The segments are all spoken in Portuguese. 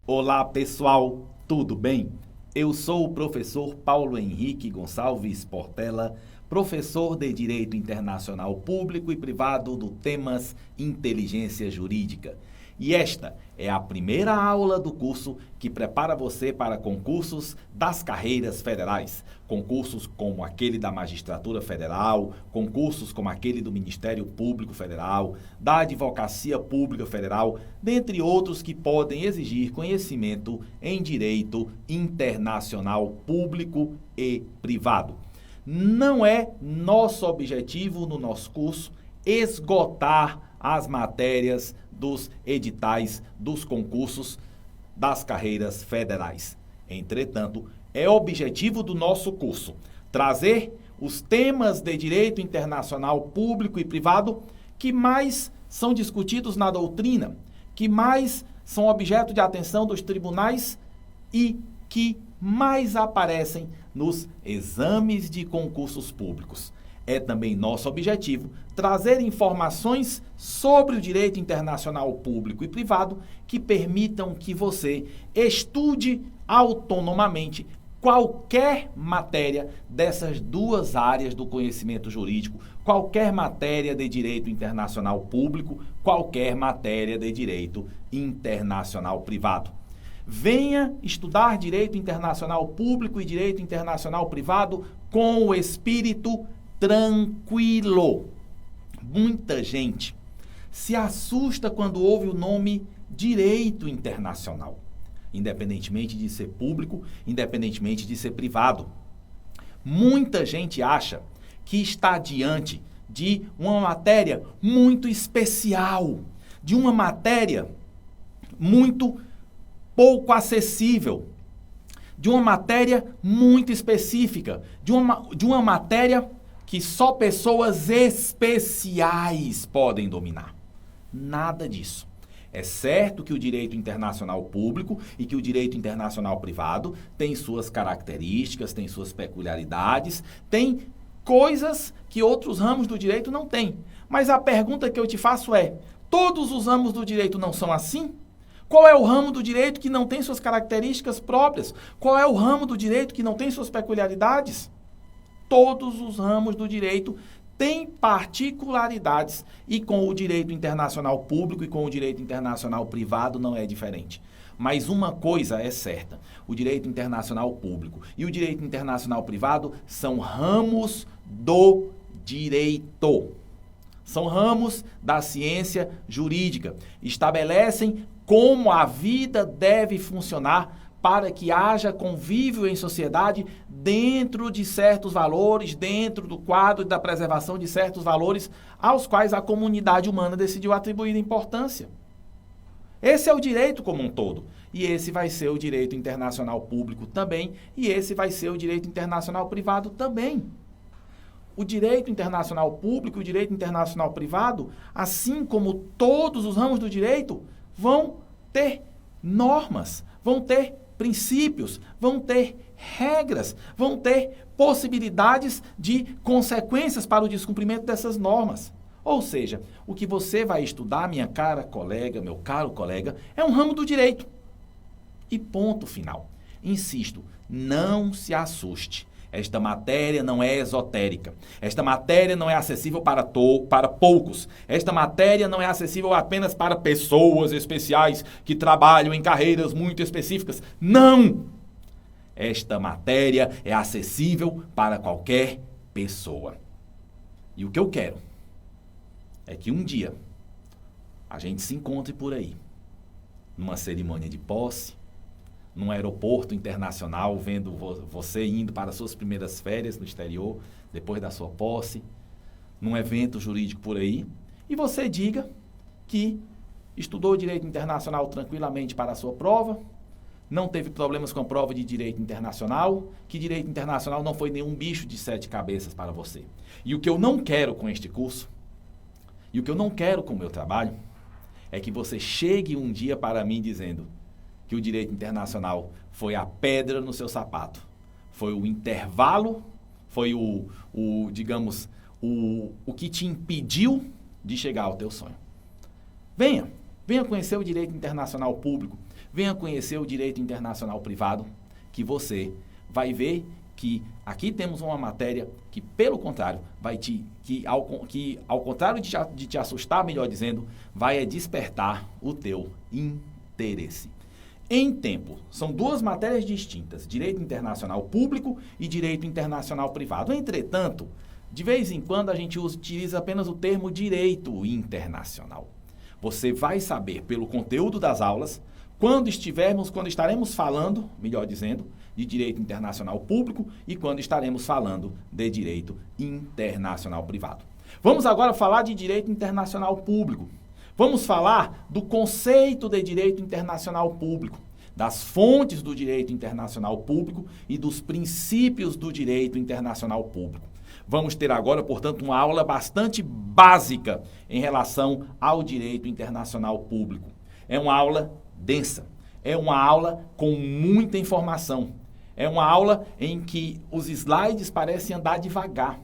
Olá, pessoal, tudo bem? Eu sou o professor Paulo Henrique Gonçalves Portela, professor de Direito Internacional Público e Privado do temas Inteligência Jurídica. E esta é a primeira aula do curso que prepara você para concursos das carreiras federais. Concursos como aquele da Magistratura Federal, concursos como aquele do Ministério Público Federal, da Advocacia Pública Federal, dentre outros que podem exigir conhecimento em direito internacional público e privado. Não é nosso objetivo no nosso curso esgotar as matérias dos editais dos concursos das carreiras federais. Entretanto, é objetivo do nosso curso trazer os temas de direito internacional público e privado que mais são discutidos na doutrina, que mais são objeto de atenção dos tribunais e que mais aparecem nos exames de concursos públicos. É também nosso objetivo trazer informações sobre o direito internacional público e privado que permitam que você estude autonomamente qualquer matéria dessas duas áreas do conhecimento jurídico, qualquer matéria de direito internacional público, qualquer matéria de direito internacional privado. Venha estudar direito internacional público e direito internacional privado com o espírito tranquilo. Muita gente se assusta quando ouve o nome direito internacional, independentemente de ser público, independentemente de ser privado. Muita gente acha que está diante de uma matéria muito especial, de uma matéria muito pouco acessível, de uma matéria muito específica, de uma matéria que só pessoas especiais podem dominar. Nada disso. É certo que o direito internacional público e que o direito internacional privado tem suas características, tem suas peculiaridades, tem coisas que outros ramos do direito não têm. Mas a pergunta que eu te faço é: todos os ramos do direito não são assim? Qual é o ramo do direito que não tem suas características próprias? Qual é o ramo do direito que não tem suas peculiaridades? Todos os ramos do direito têm particularidades e com o direito internacional público e com o direito internacional privado não é diferente. Mas uma coisa é certa: o direito internacional público e o direito internacional privado são ramos do direito. São ramos da ciência jurídica. Estabelecem como a vida deve funcionar para que haja convívio em sociedade dentro de certos valores, dentro do quadro da preservação de certos valores aos quais a comunidade humana decidiu atribuir importância. Esse é o direito como um todo. E esse vai ser o direito internacional público também, e esse vai ser o direito internacional privado também. O direito internacional público e o direito internacional privado, assim como todos os ramos do direito, vão ter normas, vão ter princípios, vão ter regras, vão ter possibilidades de consequências para o descumprimento dessas normas. Ou seja, o que você vai estudar, minha cara colega, meu caro colega, é um ramo do direito. E ponto final. Insisto, não se assuste. Esta matéria não é esotérica. Esta matéria não é acessível para poucos. Esta matéria não é acessível apenas para pessoas especiais que trabalham em carreiras muito específicas. Não! Esta matéria é acessível para qualquer pessoa. E o que eu quero é que um dia a gente se encontre por aí, numa cerimônia de posse, num aeroporto internacional, vendo você indo para suas primeiras férias no exterior, depois da sua posse, num evento jurídico por aí, e você diga que estudou direito internacional tranquilamente para a sua prova, não teve problemas com a prova de direito internacional, que direito internacional não foi nenhum bicho de 7 cabeças para você. E o que eu não quero com este curso, e o que eu não quero com o meu trabalho, é que você chegue um dia para mim dizendo que o direito internacional foi a pedra no seu sapato, foi o intervalo, foi digamos, o que te impediu de chegar ao teu sonho. Venha conhecer o direito internacional público, venha conhecer o direito internacional privado, que você vai ver que aqui temos uma matéria que, pelo contrário, ao contrário de te assustar, melhor dizendo, vai despertar o teu interesse. Em tempo, são duas matérias distintas, direito internacional público e direito internacional privado. Entretanto, de vez em quando a gente utiliza apenas o termo direito internacional. Você vai saber pelo conteúdo das aulas, quando estaremos falando, melhor dizendo, de direito internacional público e quando estaremos falando de direito internacional privado. Vamos agora falar de direito internacional público. Vamos falar do conceito de direito internacional público, das fontes do direito internacional público e dos princípios do direito internacional público. Vamos ter agora, portanto, uma aula bastante básica em relação ao direito internacional público. É uma aula densa, é uma aula com muita informação, é uma aula em que os slides parecem andar devagar,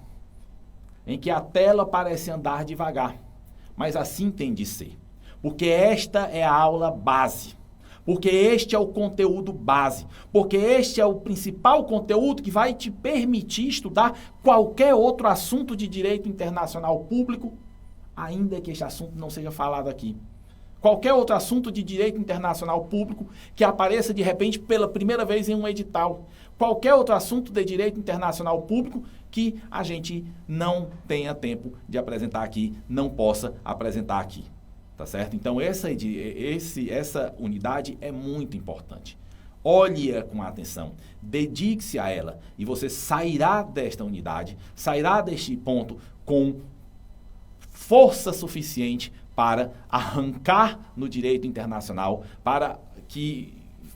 em que a tela parece andar devagar, mas assim tem de ser, porque esta é a aula base, porque este é o conteúdo base, porque este é o principal conteúdo que vai te permitir estudar qualquer outro assunto de direito internacional público, ainda que este assunto não seja falado aqui. Qualquer outro assunto de direito internacional público que apareça de repente pela primeira vez em um edital. Qualquer outro assunto de direito internacional público que a gente não tenha tempo de apresentar aqui, não possa apresentar aqui. Tá certo? Então essa unidade é muito importante. Olhe-a com atenção, dedique-se a ela e você sairá desta unidade, sairá deste ponto com força suficiente para arrancar no direito internacional, para que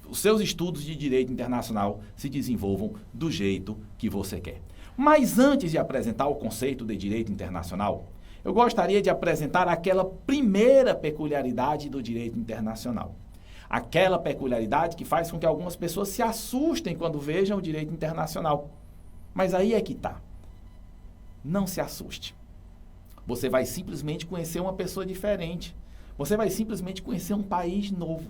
os seus estudos de direito internacional se desenvolvam do jeito que você quer. Mas antes de apresentar o conceito de direito internacional, eu gostaria de apresentar aquela primeira peculiaridade do direito internacional. Aquela peculiaridade que faz com que algumas pessoas se assustem quando vejam o direito internacional. Mas aí é que está. Não se assuste. Você vai simplesmente conhecer uma pessoa diferente. Você vai simplesmente conhecer um país novo.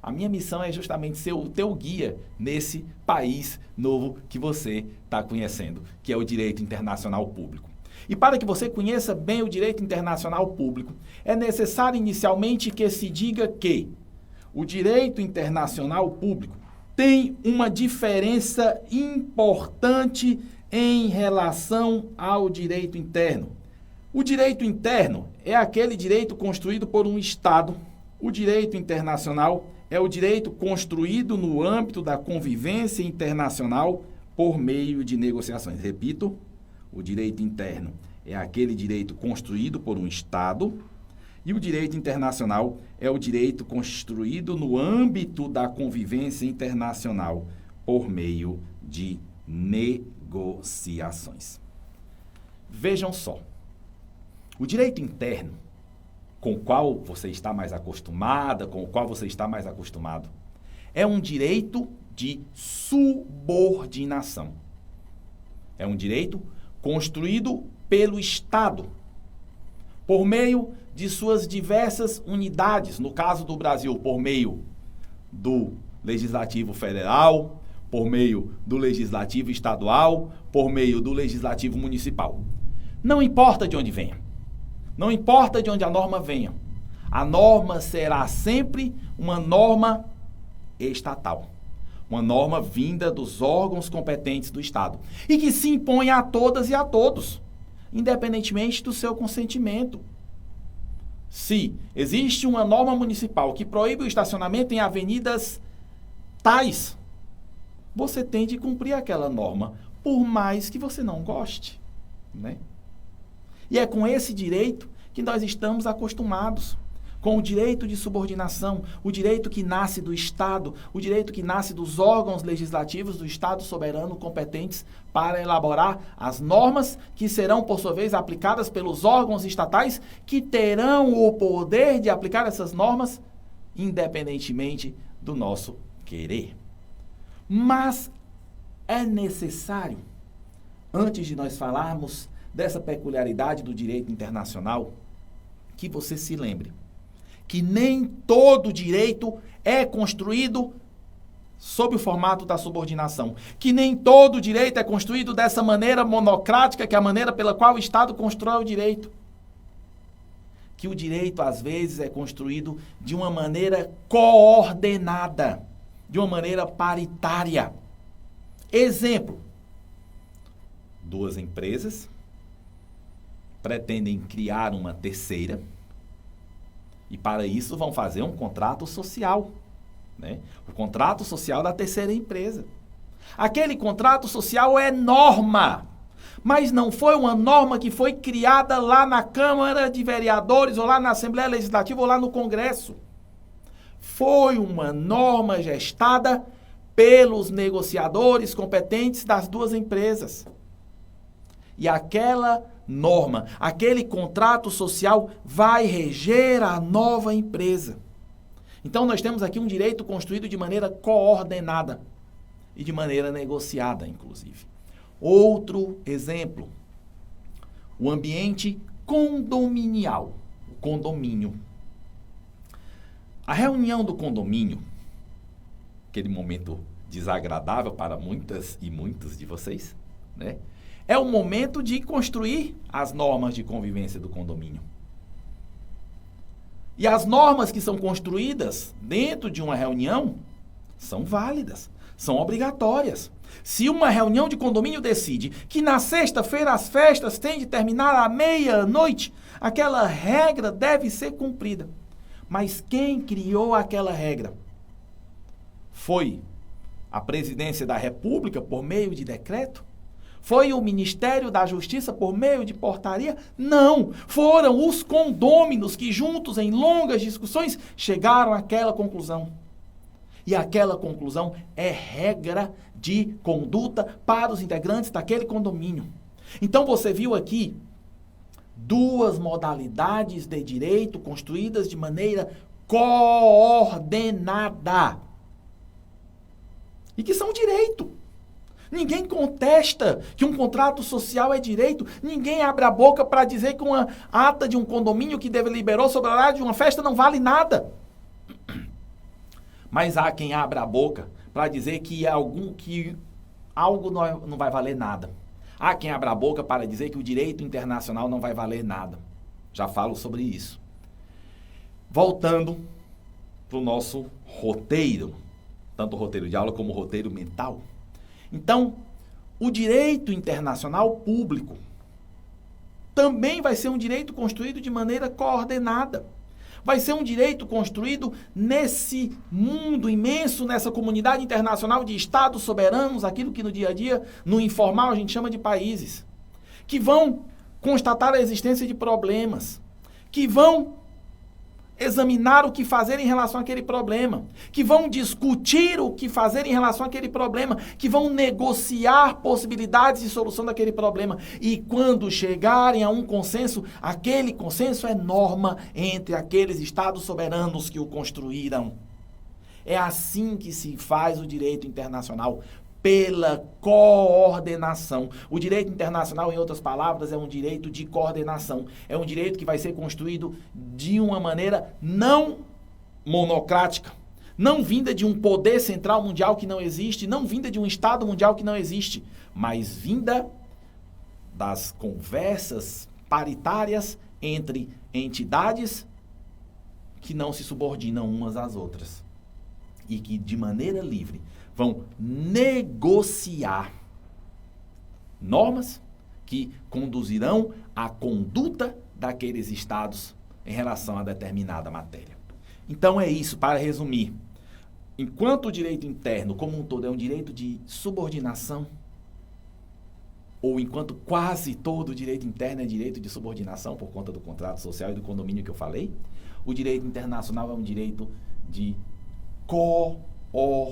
A minha missão é justamente ser o teu guia nesse país novo que você está conhecendo, que é o direito internacional público. E para que você conheça bem o direito internacional público, é necessário inicialmente que se diga que o direito internacional público tem uma diferença importante em relação ao direito interno. O direito interno é aquele direito construído por um Estado. O direito internacional é o direito construído no âmbito da convivência internacional por meio de negociações. Repito, o direito interno é aquele direito construído por um Estado e o direito internacional é o direito construído no âmbito da convivência internacional por meio de negociações. Vejam só. O direito interno, com o qual você está mais acostumada, com o qual você está mais acostumado, é um direito de subordinação. É um direito construído pelo Estado, por meio de suas diversas unidades, no caso do Brasil, por meio do Legislativo Federal, por meio do Legislativo Estadual, por meio do Legislativo Municipal. Não importa de onde venha. Não importa de onde a norma venha, a norma será sempre uma norma estatal, uma norma vinda dos órgãos competentes do Estado e que se impõe a todas e a todos, independentemente do seu consentimento. Se existe uma norma municipal que proíbe o estacionamento em avenidas tais, você tem de cumprir aquela norma, por mais que você não goste, né? E é com esse direito que nós estamos acostumados, com o direito de subordinação, o direito que nasce do Estado, o direito que nasce dos órgãos legislativos do Estado soberano competentes para elaborar as normas que serão, por sua vez, aplicadas pelos órgãos estatais que terão o poder de aplicar essas normas independentemente do nosso querer. Mas é necessário, antes de nós falarmos dessa peculiaridade do direito internacional, que você se lembre que nem todo direito é construído sob o formato da subordinação. Que nem todo direito é construído dessa maneira monocrática, que é a maneira pela qual o Estado constrói o direito. Que o direito, às vezes, é construído de uma maneira coordenada, de uma maneira paritária. Exemplo: duas empresas pretendem criar uma terceira e, para isso, vão fazer um contrato social, né? O contrato social da terceira empresa. Aquele contrato social é norma, mas não foi uma norma que foi criada lá na Câmara de Vereadores, ou lá na Assembleia Legislativa, ou lá no Congresso. Foi uma norma gestada pelos negociadores competentes das duas empresas. E aquela norma, aquele contrato social vai reger a nova empresa. Então, nós temos aqui um direito construído de maneira coordenada e de maneira negociada, inclusive. Outro exemplo: o ambiente condominial, o condomínio. A reunião do condomínio, aquele momento desagradável para muitas e muitos de vocês, né? É o momento de construir as normas de convivência do condomínio. E as normas que são construídas dentro de uma reunião são válidas, são obrigatórias. Se uma reunião de condomínio decide que na sexta-feira as festas têm de terminar à meia-noite, aquela regra deve ser cumprida. Mas quem criou aquela regra? Foi a Presidência da República por meio de decreto? Foi o Ministério da Justiça por meio de portaria? Não! Foram os condôminos que, juntos em longas discussões, chegaram àquela conclusão. E aquela conclusão é regra de conduta para os integrantes daquele condomínio. Então você viu aqui duas modalidades de direito construídas de maneira coordenada. E que são direito. Ninguém contesta que um contrato social é direito. Ninguém abre a boca para dizer que uma ata de um condomínio que deliberou sobre o horário de uma festa não vale nada. Mas há quem abra a boca para dizer que algo não vai valer nada. Há quem abra a boca para dizer que o direito internacional não vai valer nada. Já falo sobre isso. Voltando para o nosso roteiro, tanto o roteiro de aula como o roteiro mental. Então, o direito internacional público também vai ser um direito construído de maneira coordenada. Vai ser um direito construído nesse mundo imenso, nessa comunidade internacional de estados soberanos, aquilo que no dia a dia, no informal, a gente chama de países, que vão constatar a existência de problemas, que vão examinar o que fazer em relação àquele problema, que vão discutir o que fazer em relação àquele problema, que vão negociar possibilidades de solução daquele problema. E quando chegarem a um consenso, aquele consenso é norma entre aqueles estados soberanos que o construíram. É assim que se faz o direito internacional, pela coordenação. O direito internacional, em outras palavras, é um direito de coordenação. É um direito que vai ser construído de uma maneira não monocrática, não vinda de um poder central mundial que não existe, não vinda de um Estado mundial que não existe, mas vinda das conversas paritárias entre entidades que não se subordinam umas às outras e que, de maneira livre, vão negociar normas que conduzirão à conduta daqueles estados em relação a determinada matéria. Então é isso, para resumir. Enquanto o direito interno como um todo é um direito de subordinação, ou enquanto quase todo o direito interno é direito de subordinação por conta do contrato social e do condomínio que eu falei, o direito internacional é um direito de coordenação.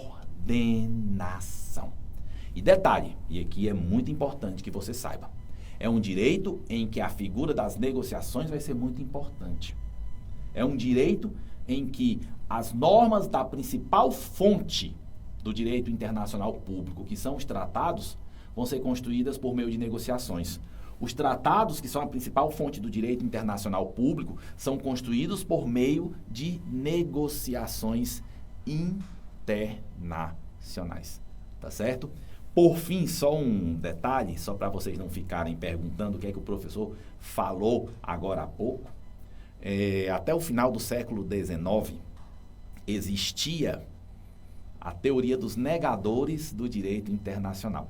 E detalhe, e aqui é muito importante que você saiba, é um direito em que a figura das negociações vai ser muito importante. É um direito em que as normas da principal fonte do direito internacional público, que são os tratados, vão ser construídas por meio de negociações. Os tratados, que são a principal fonte do direito internacional público, são construídos por meio de negociações internacionais. Tá certo? Por fim, só um detalhe, só para vocês não ficarem perguntando o que é que o professor falou agora há pouco. Até o final do século XIX, existia a teoria dos negadores do direito internacional.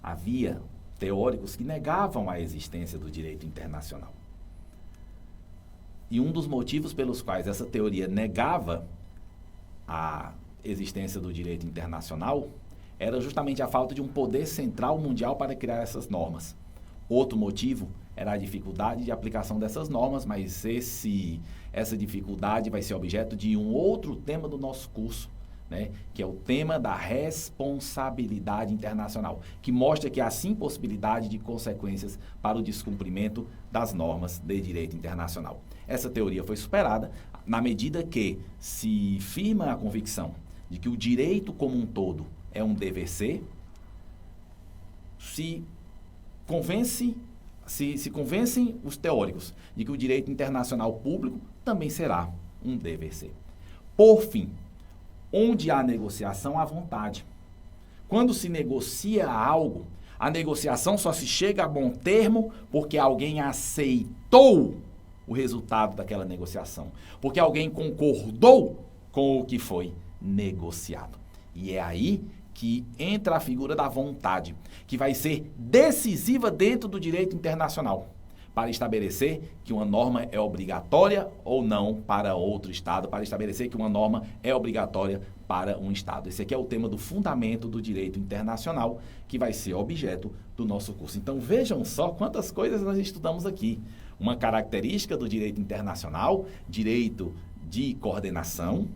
Havia teóricos que negavam a existência do direito internacional. E um dos motivos pelos quais essa teoria negava a existência do direito internacional era justamente a falta de um poder central mundial para criar essas normas. Outro motivo era a dificuldade de aplicação dessas normas, mas essa dificuldade vai ser objeto de um outro tema do nosso curso, né, que é o tema da responsabilidade internacional, que mostra que há sim possibilidade de consequências para o descumprimento das normas de direito internacional. Essa teoria foi superada na medida que se firma a convicção de que o direito como um todo é um dever ser, se convencem os teóricos de que o direito internacional público também será um dever ser. Por fim, onde há negociação, há vontade. Quando se negocia algo, a negociação só se chega a bom termo porque alguém aceitou o resultado daquela negociação, porque alguém concordou com o que foi negociado. E é aí que entra a figura da vontade, que vai ser decisiva dentro do direito internacional, para estabelecer que uma norma é obrigatória ou não para outro Estado, para estabelecer que uma norma é obrigatória para um Estado. Esse aqui é o tema do fundamento do direito internacional, que vai ser objeto do nosso curso. Então vejam só quantas coisas nós estudamos aqui. Uma característica do direito internacional, direito de coordenação.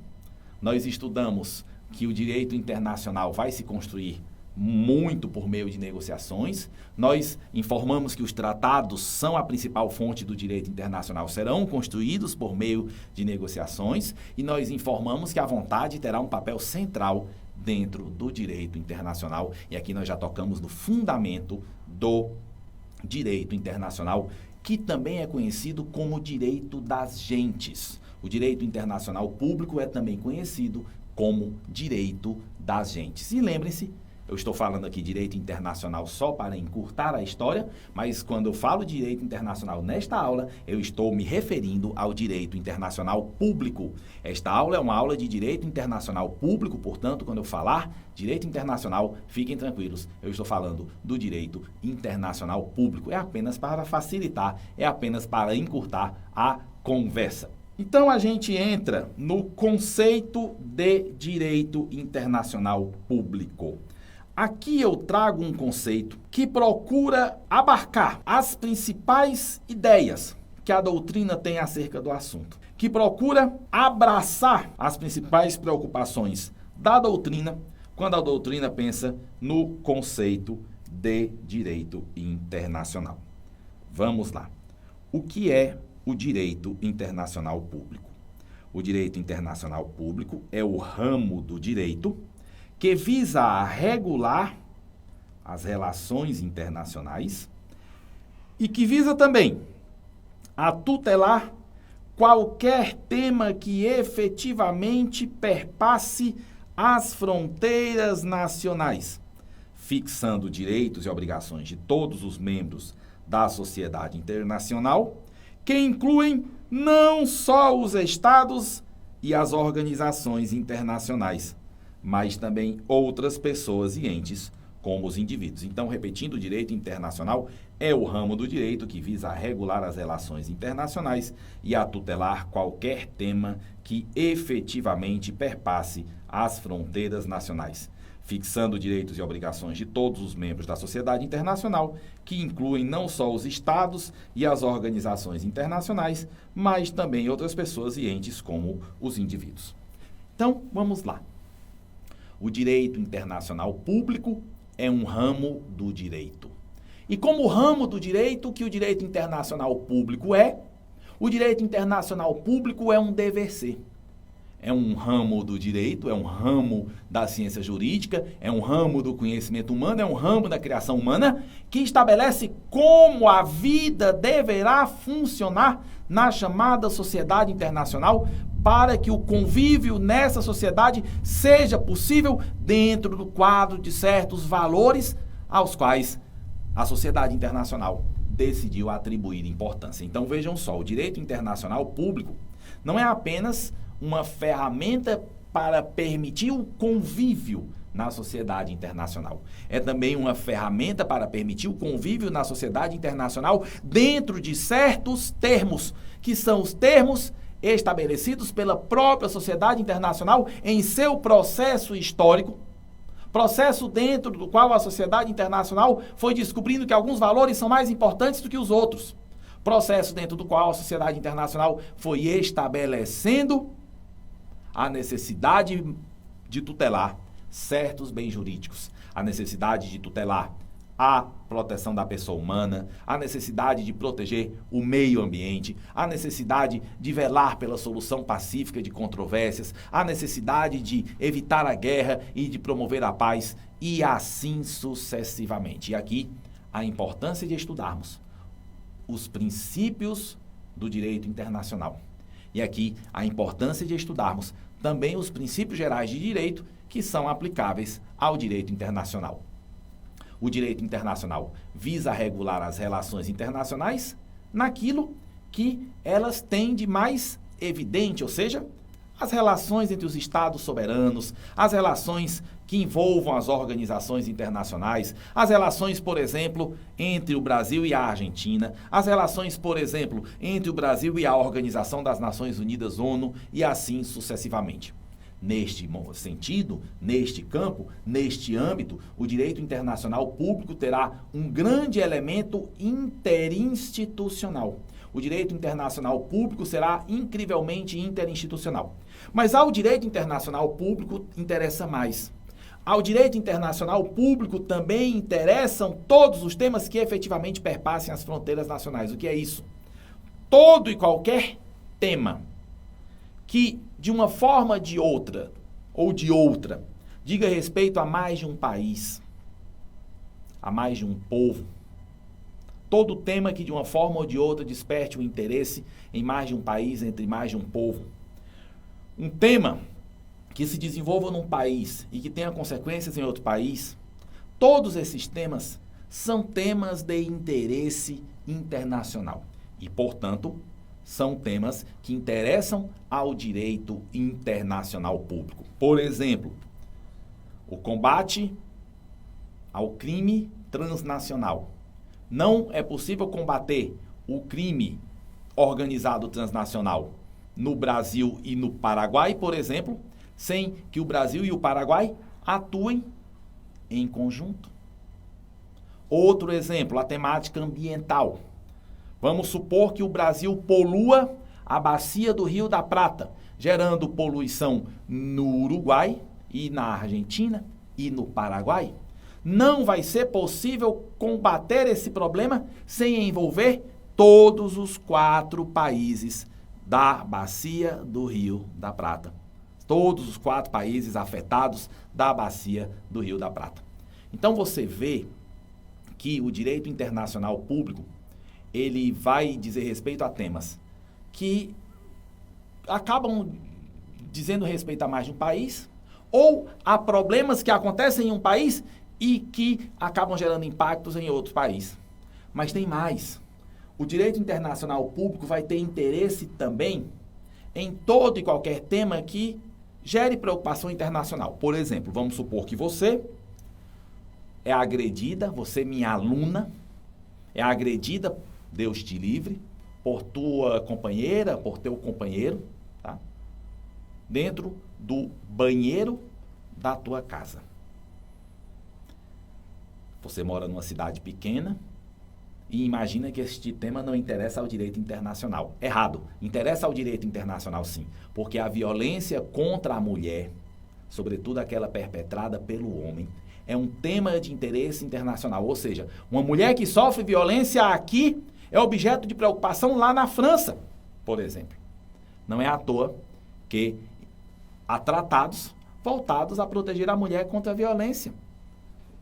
Nós estudamos que o direito internacional vai se construir muito por meio de negociações. Nós informamos que os tratados são a principal fonte do direito internacional, serão construídos por meio de negociações, e nós informamos que a vontade terá um papel central dentro do direito internacional. E aqui nós já tocamos no fundamento do direito internacional, que também é conhecido como direito das gentes. O direito internacional público é também conhecido como direito das gentes. E lembrem-se, eu estou falando aqui direito internacional só para encurtar a história, mas quando eu falo direito internacional nesta aula, eu estou me referindo ao direito internacional público. Esta aula é uma aula de direito internacional público, portanto, quando eu falar direito internacional, fiquem tranquilos, eu estou falando do direito internacional público. É apenas para facilitar, é apenas para encurtar a conversa. Então, a gente entra no conceito de direito internacional público. Aqui eu trago um conceito que procura abarcar as principais ideias que a doutrina tem acerca do assunto, que procura abraçar as principais preocupações da doutrina quando a doutrina pensa no conceito de direito internacional. Vamos lá. O que é o direito internacional público? O direito internacional público é o ramo do direito que visa a regular as relações internacionais e que visa também a tutelar qualquer tema que efetivamente perpasse as fronteiras nacionais, fixando direitos e obrigações de todos os membros da sociedade internacional, que incluem não só os estados e as organizações internacionais, mas também outras pessoas e entes, como os indivíduos. Então, repetindo, o direito internacional é o ramo do direito que visa a regular as relações internacionais e a tutelar qualquer tema que efetivamente perpasse as fronteiras nacionais, fixando direitos e obrigações de todos os membros da sociedade internacional, que incluem não só os estados e as organizações internacionais, mas também outras pessoas e entes, como os indivíduos. Então, vamos lá. O direito internacional público é um ramo do direito. E como ramo do direito, que o direito internacional público é? O direito internacional público é um dever ser. É um ramo do direito, é um ramo da ciência jurídica, é um ramo do conhecimento humano, é um ramo da criação humana que estabelece como a vida deverá funcionar na chamada sociedade internacional para que o convívio nessa sociedade seja possível dentro do quadro de certos valores aos quais a sociedade internacional decidiu atribuir importância. Então vejam só, o direito internacional público não é apenas uma ferramenta para permitir o convívio na sociedade internacional. É também uma ferramenta para permitir o convívio na sociedade internacional dentro de certos termos, que são os termos estabelecidos pela própria sociedade internacional em seu processo histórico, processo dentro do qual a sociedade internacional foi descobrindo que alguns valores são mais importantes do que os outros, processo dentro do qual a sociedade internacional foi estabelecendo a necessidade de tutelar certos bens jurídicos, a necessidade de tutelar a proteção da pessoa humana, a necessidade de proteger o meio ambiente, a necessidade de velar pela solução pacífica de controvérsias, a necessidade de evitar a guerra e de promover a paz, e assim sucessivamente. E aqui a importância de estudarmos os princípios do direito internacional. E aqui a importância de estudarmos também os princípios gerais de direito que são aplicáveis ao direito internacional. O direito internacional visa regular as relações internacionais naquilo que elas têm de mais evidente, ou seja, as relações entre os estados soberanos, as relações que envolvam as organizações internacionais, as relações, por exemplo, entre o Brasil e a Argentina, as relações, por exemplo, entre o Brasil e a Organização das Nações Unidas, ONU, e assim sucessivamente. Neste sentido, neste campo, neste âmbito, o direito internacional público terá um grande elemento interinstitucional. O direito internacional público será incrivelmente interinstitucional. Mas ao direito internacional público interessa mais. Ao direito internacional público também interessam todos os temas que efetivamente perpassem as fronteiras nacionais. O que é isso? Todo e qualquer tema que, de uma forma de outra, ou de outra, diga respeito a mais de um país, a mais de um povo. Todo tema que, de uma forma ou de outra, desperte o interesse em mais de um país, entre mais de um povo. Um tema que se desenvolva num país e que tenha consequências em outro país, todos esses temas são temas de interesse internacional e, portanto, são temas que interessam ao direito internacional público. Por exemplo, o combate ao crime transnacional. Não é possível combater o crime organizado transnacional no Brasil e no Paraguai, por exemplo, sem que o Brasil e o Paraguai atuem em conjunto. Outro exemplo, a temática ambiental. Vamos supor que o Brasil polua a bacia do Rio da Prata, gerando poluição no Uruguai e na Argentina e no Paraguai. Não vai ser possível combater esse problema sem envolver todos os 4 países da bacia do Rio da Prata. Todos os 4 países afetados da bacia do Rio da Prata. Então você vê que o direito internacional público ele vai dizer respeito a temas que acabam dizendo respeito a mais de um país, ou a problemas que acontecem em um país e que acabam gerando impactos em outro país. Mas tem mais. O direito internacional público vai ter interesse também em todo e qualquer tema que gere preocupação internacional. Por exemplo, vamos supor que você é agredida, você, minha aluna, é agredida, Deus te livre, por tua companheira, por teu companheiro, tá? Dentro do banheiro da tua casa. Você mora numa cidade pequena e imagina que este tema não interessa ao direito internacional. Errado. Interessa ao direito internacional, sim. Porque a violência contra a mulher, sobretudo aquela perpetrada pelo homem, é um tema de interesse internacional. Ou seja, uma mulher que sofre violência aqui é objeto de preocupação lá na França, por exemplo. Não é à toa que há tratados voltados a proteger a mulher contra a violência.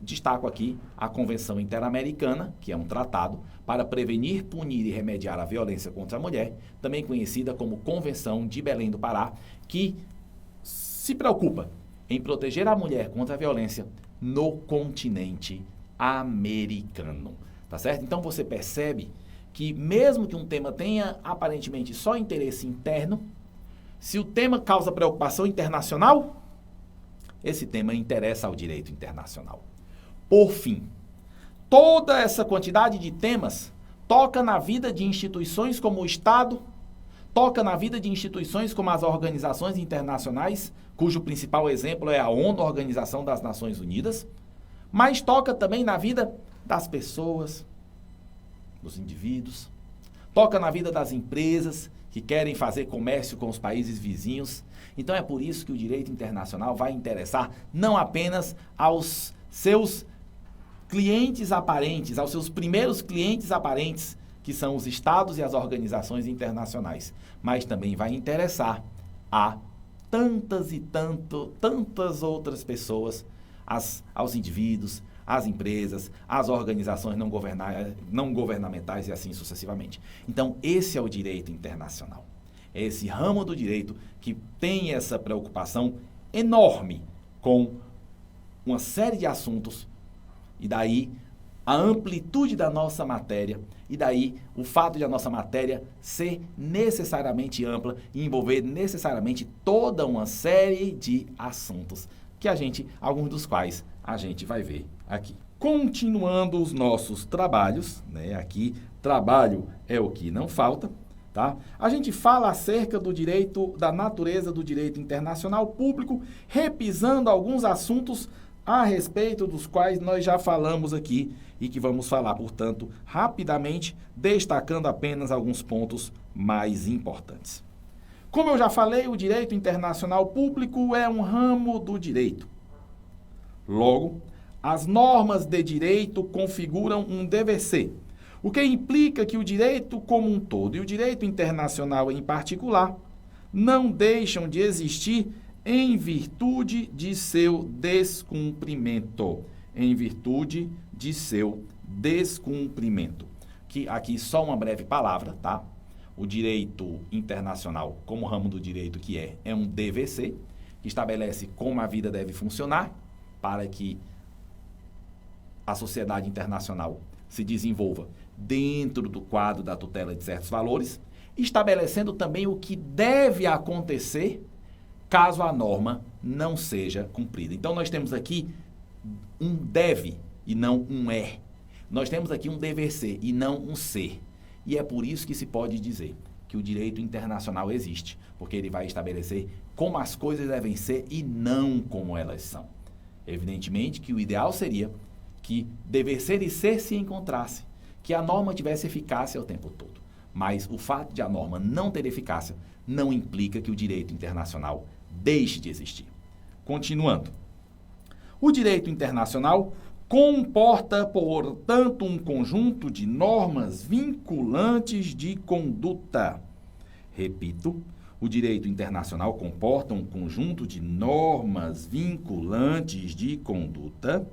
destaco aqui a Convenção Interamericana, que é um tratado para prevenir, punir e remediar a violência contra a mulher, também conhecida como Convenção de Belém do Pará, que se preocupa em proteger a mulher contra a violência no continente americano, tá certo? Então você percebe que mesmo que um tema tenha aparentemente só interesse interno, se o tema causa preocupação internacional, esse tema interessa ao direito internacional. Por fim, toda essa quantidade de temas toca na vida de instituições como o Estado, toca na vida de instituições como as organizações internacionais, cujo principal exemplo é a ONU, a Organização das Nações Unidas, mas toca também na vida das pessoas, dos indivíduos, toca na vida das empresas que querem fazer comércio com os países vizinhos. Então é por isso que o direito internacional vai interessar não apenas aos seus clientes aparentes, aos seus primeiros clientes aparentes, que são os estados e as organizações internacionais, mas também vai interessar a tantas outras pessoas, aos indivíduos, às empresas, às organizações não governamentais e assim sucessivamente. Então, esse é o direito internacional. É esse ramo do direito que tem essa preocupação enorme com uma série de assuntos, e daí a amplitude da nossa matéria, e daí o fato de a nossa matéria ser necessariamente ampla e envolver necessariamente toda uma série de assuntos, que alguns dos quais a gente vai ver aqui. Continuando os nossos trabalhos, né? Aqui, trabalho é o que não falta, tá? A gente fala acerca do direito, da natureza do direito internacional público, repisando alguns assuntos a respeito dos quais nós já falamos aqui e que vamos falar, portanto, rapidamente, destacando apenas alguns pontos mais importantes. Como eu já falei, o direito internacional público é um ramo do direito. Logo, as normas de direito configuram um dever ser, o que implica que o direito como um todo e o direito internacional em particular não deixam de existir em virtude de seu descumprimento. Em virtude de seu descumprimento. Que aqui só uma breve palavra, tá? O direito internacional, como ramo do direito que é um dever ser, que estabelece como a vida deve funcionar para que a sociedade internacional se desenvolva dentro do quadro da tutela de certos valores, estabelecendo também o que deve acontecer caso a norma não seja cumprida. Então, nós temos aqui um deve e não um é. Nós temos aqui um dever ser e não um ser. E é por isso que se pode dizer que o direito internacional existe, porque ele vai estabelecer como as coisas devem ser e não como elas são. Evidentemente que o ideal seria que dever ser e ser se encontrasse, que a norma tivesse eficácia o tempo todo. Mas o fato de a norma não ter eficácia não implica que o direito internacional deixe de existir. Continuando. O direito internacional comporta, portanto, um conjunto de normas vinculantes de conduta. Repito, o direito internacional comporta um conjunto de normas vinculantes de conduta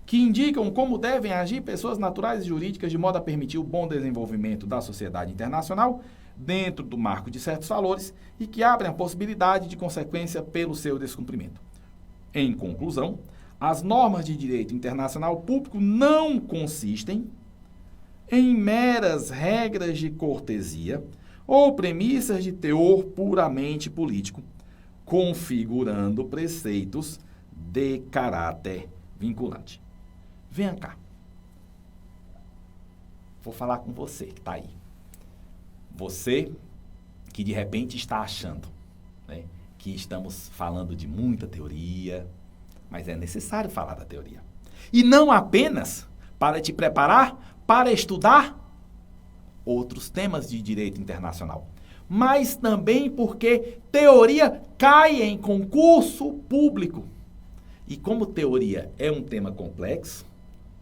que indicam como devem agir pessoas naturais e jurídicas de modo a permitir o bom desenvolvimento da sociedade internacional dentro do marco de certos valores e que abrem a possibilidade de consequência pelo seu descumprimento. Em conclusão, as normas de direito internacional público não consistem em meras regras de cortesia ou premissas de teor puramente político, configurando preceitos de caráter vinculante. Venha cá. Vou falar com você que está aí. Você que de repente está achando, né, que estamos falando de muita teoria, mas é necessário falar da teoria. E não apenas para te preparar para estudar outros temas de direito internacional, mas também porque teoria cai em concurso público. E como teoria é um tema complexo,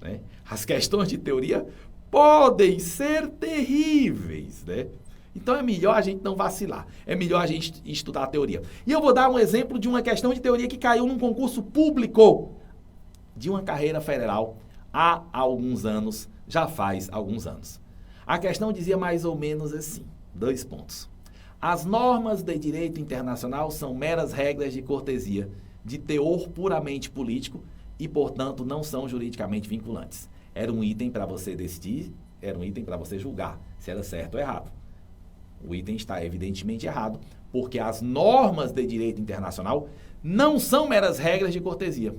né, as questões de teoria podem ser terríveis, né? Então é melhor a gente não vacilar, é melhor a gente estudar a teoria. E eu vou dar um exemplo de uma questão de teoria que caiu num concurso público de uma carreira federal há alguns anos, já faz alguns anos. A questão dizia mais ou menos assim, 2 pontos. As normas de direito internacional são meras regras de cortesia, de teor puramente político e, portanto, não são juridicamente vinculantes. Era um item para você decidir, era um item para você julgar se era certo ou errado. O item está evidentemente errado, porque as normas de direito internacional não são meras regras de cortesia.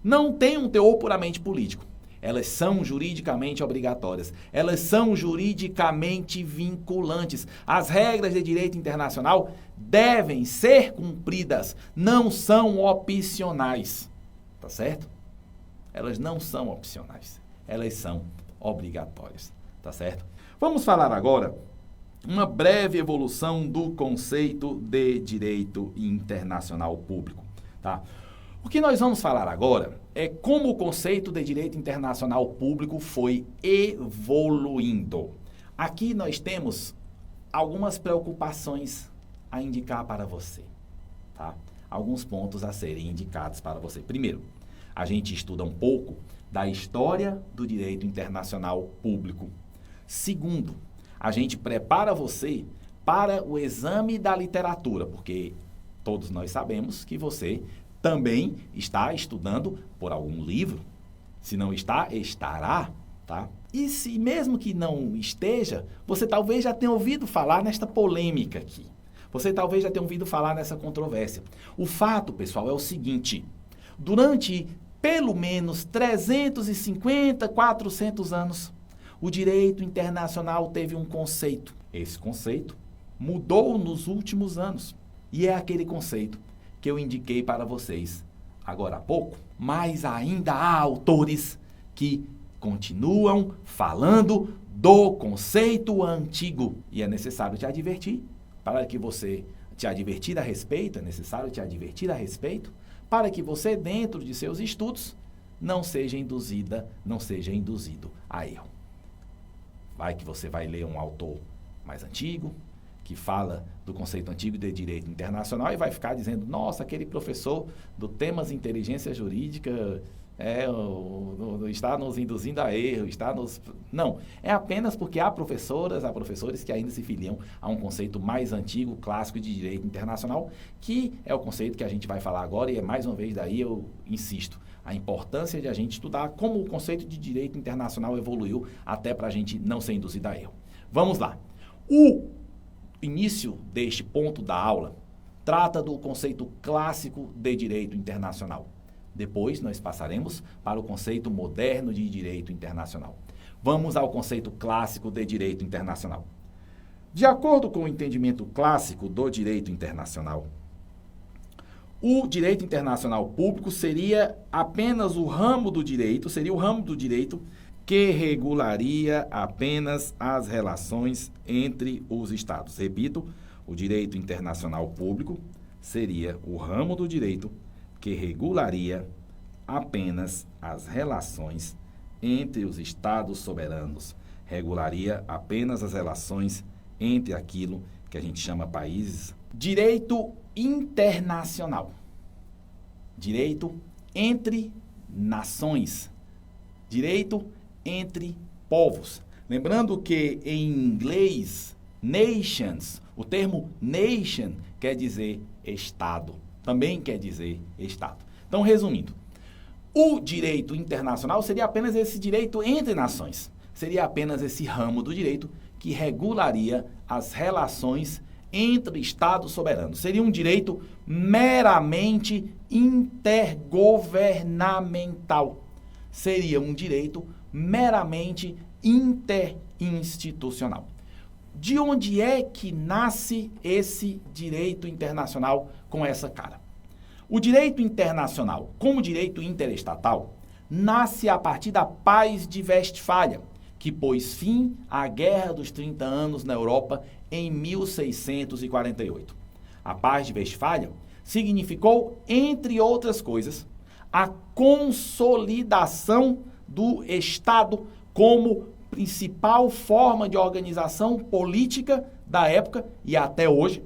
Não têm um teor puramente político. Elas são juridicamente obrigatórias. Elas são juridicamente vinculantes. As regras de direito internacional devem ser cumpridas, não são opcionais. Tá certo? Elas não são opcionais. Elas são obrigatórias. Tá certo? Vamos falar agora uma breve evolução do conceito de direito internacional público, tá? O que nós vamos falar agora é como o conceito de direito internacional público foi evoluindo. Aqui nós temos algumas preocupações a indicar para você, tá? Alguns pontos a serem indicados para você. Primeiro, a gente estuda um pouco da história do direito internacional público. Segundo, a gente prepara você para o exame da literatura, porque todos nós sabemos que você também está estudando por algum livro. Se não está, estará, tá? E se mesmo que não esteja, você talvez já tenha ouvido falar nesta polêmica aqui. Você talvez já tenha ouvido falar nessa controvérsia. O fato, pessoal, é o seguinte: durante pelo menos 350, 400 anos, o direito internacional teve um conceito. Esse conceito mudou nos últimos anos. E é aquele conceito que eu indiquei para vocês agora há pouco. Mas ainda há autores que continuam falando do conceito antigo. E é necessário te advertir, para que você te advertir a respeito, é necessário te advertir a respeito, para que você, dentro de seus estudos, não seja induzido a erro. Vai que você vai ler um autor mais antigo, que fala do conceito antigo de direito internacional e vai ficar dizendo, nossa, aquele professor do temas inteligência jurídica está nos induzindo a erro, Não, é apenas porque há professores que ainda se filiam a um conceito mais antigo, clássico de direito internacional, que é o conceito que a gente vai falar agora e mais uma vez daí eu insisto, a importância de a gente estudar como o conceito de direito internacional evoluiu até para a gente não ser induzido a erro. Vamos lá. O início deste ponto da aula trata do conceito clássico de direito internacional. Depois nós passaremos para o conceito moderno de direito internacional. Vamos ao conceito clássico de direito internacional. De acordo com o entendimento clássico do direito internacional, o direito internacional público seria apenas o ramo do direito, que regularia apenas as relações entre os Estados. Repito, o direito internacional público seria o ramo do direito que regularia apenas as relações entre os Estados soberanos, regularia apenas as relações entre aquilo que a gente chama países. Direito internacional, direito entre nações, direito entre povos. Lembrando que em inglês, nations, o termo nation quer dizer Estado, também quer dizer Estado. Então, resumindo, o direito internacional seria apenas esse direito entre nações, seria apenas esse ramo do direito que regularia as relações entre Estados soberanos. Seria um direito meramente intergovernamental. Seria um direito meramente interinstitucional. De onde é que nasce esse direito internacional com essa cara? O direito internacional, como direito interestatal, nasce a partir da Paz de Westfália, que pôs fim à Guerra dos 30 Anos na Europa em 1648. A Paz de Westfália significou, entre outras coisas, a consolidação do Estado como principal forma de organização política da época e até hoje.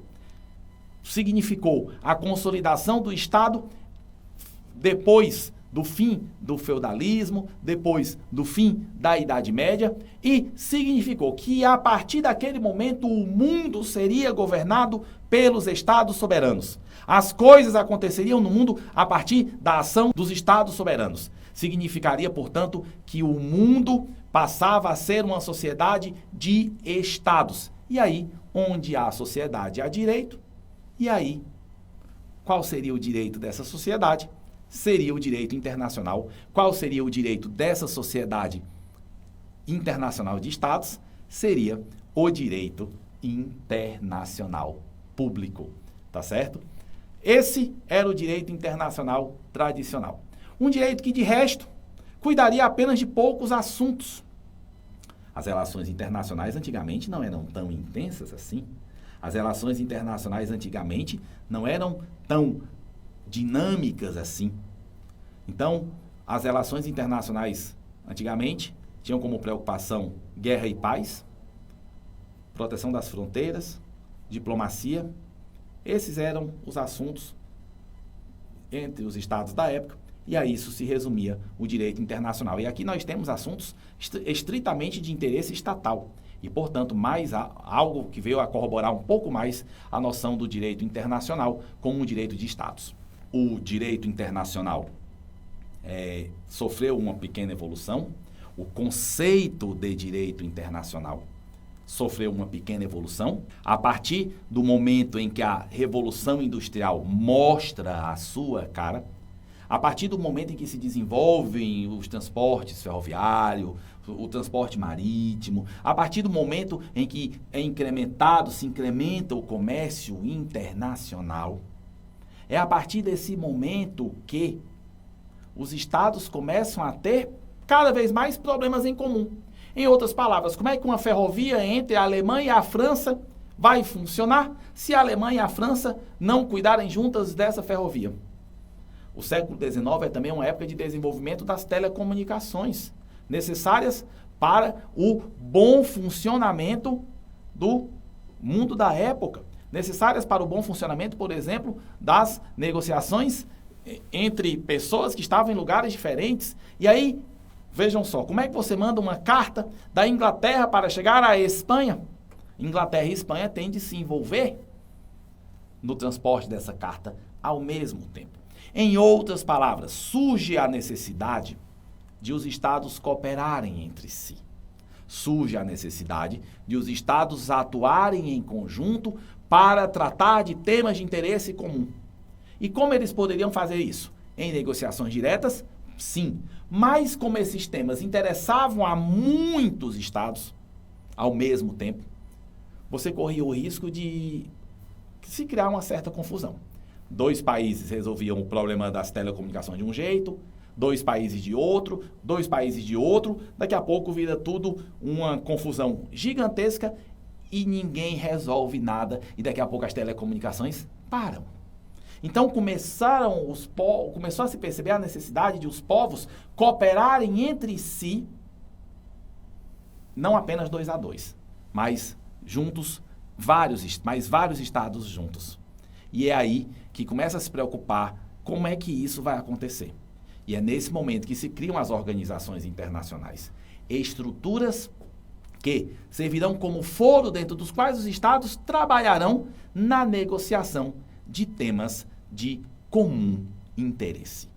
Significou a consolidação do Estado depois do fim do feudalismo, depois do fim da Idade Média, e significou que a partir daquele momento o mundo seria governado pelos estados soberanos. As coisas aconteceriam no mundo a partir da ação dos estados soberanos. Significaria, portanto, que o mundo passava a ser uma sociedade de estados. E aí, onde há sociedade, há direito. E aí, qual seria o direito dessa sociedade? Seria o direito internacional. Qual seria o direito dessa sociedade internacional de estados? Seria o direito internacional público. Tá certo? Esse era o direito internacional tradicional. Um direito que, de resto, cuidaria apenas de poucos assuntos. As relações internacionais antigamente não eram tão intensas assim. As relações internacionais antigamente não eram tão dinâmicas assim. Então, as relações internacionais antigamente tinham como preocupação guerra e paz, proteção das fronteiras, diplomacia. Esses eram os assuntos entre os estados da época. E a isso se resumia o direito internacional. E aqui nós temos assuntos estritamente de interesse estatal. E, portanto, algo que veio a corroborar um pouco mais a noção do direito internacional como um direito de estados. O direito internacional sofreu uma pequena evolução. O conceito de direito internacional sofreu uma pequena evolução. A partir do momento em que a Revolução Industrial mostra a sua cara, a partir do momento em que se desenvolvem os transportes ferroviários, o transporte marítimo, a partir do momento em que se incrementa o comércio internacional, é a partir desse momento que os estados começam a ter cada vez mais problemas em comum. Em outras palavras, como é que uma ferrovia entre a Alemanha e a França vai funcionar se a Alemanha e a França não cuidarem juntas dessa ferrovia? O século XIX é também uma época de desenvolvimento das telecomunicações, necessárias para o bom funcionamento do mundo da época. Necessárias para o bom funcionamento, por exemplo, das negociações entre pessoas que estavam em lugares diferentes. E aí, vejam só, como é que você manda uma carta da Inglaterra para chegar à Espanha? Inglaterra e Espanha têm de se envolver no transporte dessa carta ao mesmo tempo. Em outras palavras, surge a necessidade de os estados cooperarem entre si. Surge a necessidade de os estados atuarem em conjunto para tratar de temas de interesse comum. E como eles poderiam fazer isso? Em negociações diretas? Sim. Mas como esses temas interessavam a muitos estados ao mesmo tempo, você corria o risco de se criar uma certa confusão. 2 países resolviam o problema das telecomunicações de um jeito, 2 países de outro, 2 países de outro, daqui a pouco vira tudo uma confusão gigantesca e ninguém resolve nada e daqui a pouco as telecomunicações param. Então começou a se perceber a necessidade de os povos cooperarem entre si, não apenas 2 a 2, mas juntos, vários estados juntos. E é aí que começa a se preocupar como é que isso vai acontecer. E é nesse momento que se criam as organizações internacionais. Estruturas que servirão como foro dentro dos quais os estados trabalharão na negociação de temas de comum interesse.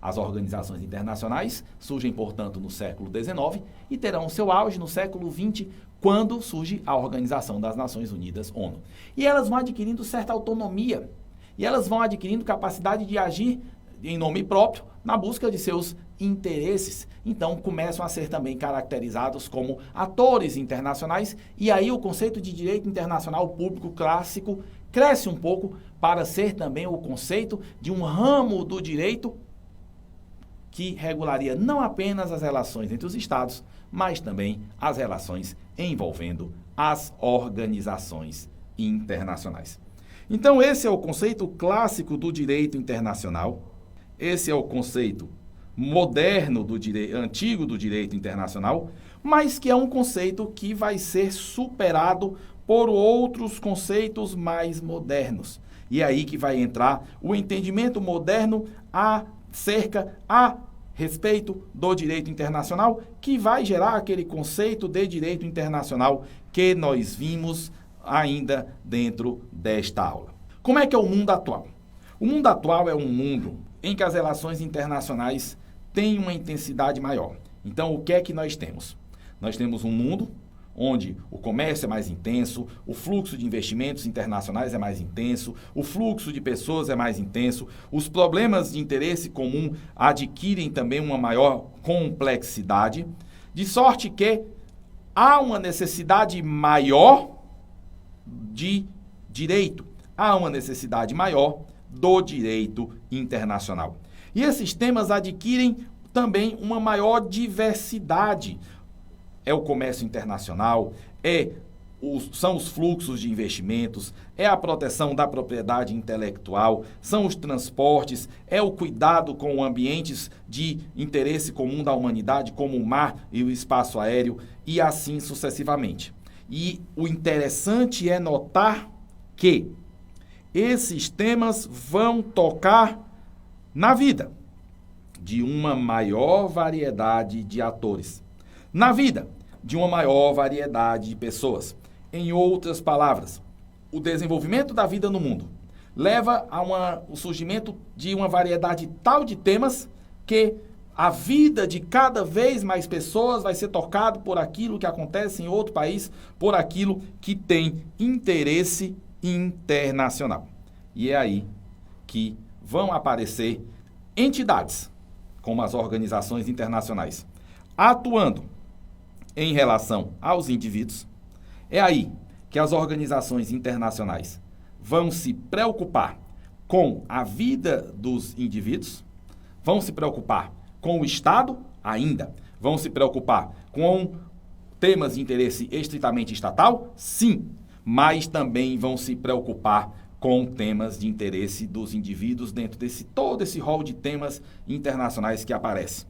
As organizações internacionais surgem, portanto, no século XIX e terão seu auge no século XX, quando surge a Organização das Nações Unidas, ONU. E elas vão adquirindo certa autonomia, e elas vão adquirindo capacidade de agir em nome próprio, na busca de seus interesses. Então, começam a ser também caracterizados como atores internacionais, e aí o conceito de direito internacional público clássico cresce um pouco para ser também o conceito de um ramo do direito que regularia não apenas as relações entre os estados, mas também as relações envolvendo as organizações internacionais. Então, esse é o conceito clássico do direito internacional. Esse é o conceito moderno antigo do direito internacional, mas que é um conceito que vai ser superado por outros conceitos mais modernos. E é aí que vai entrar o entendimento moderno a cerca a respeito do direito internacional, que vai gerar aquele conceito de direito internacional que nós vimos ainda dentro desta aula. Como é que é o mundo atual? O mundo atual é um mundo em que as relações internacionais têm uma intensidade maior. Então, o que é que nós temos? Nós temos um mundo onde o comércio é mais intenso, o fluxo de investimentos internacionais é mais intenso, o fluxo de pessoas é mais intenso, os problemas de interesse comum adquirem também uma maior complexidade, de sorte que há uma necessidade maior de direito, há uma necessidade maior do direito internacional. E esses temas adquirem também uma maior diversidade. É o comércio internacional, são os fluxos de investimentos, é a proteção da propriedade intelectual, são os transportes, é o cuidado com ambientes de interesse comum da humanidade, como o mar e o espaço aéreo, e assim sucessivamente. E o interessante é notar que esses temas vão tocar na vida de uma maior variedade de atores, na vida de uma maior variedade de pessoas. Em outras palavras, o desenvolvimento da vida no mundo leva a o surgimento de uma variedade tal de temas que a vida de cada vez mais pessoas vai ser tocada por aquilo que acontece em outro país, por aquilo que tem interesse internacional. E é aí que vão aparecer entidades, como as organizações internacionais, atuando em relação aos indivíduos. É aí que as organizações internacionais vão se preocupar com a vida dos indivíduos, vão se preocupar com o Estado ainda, vão se preocupar com temas de interesse estritamente estatal, sim, mas também vão se preocupar com temas de interesse dos indivíduos dentro desse todo esse rol de temas internacionais que aparece.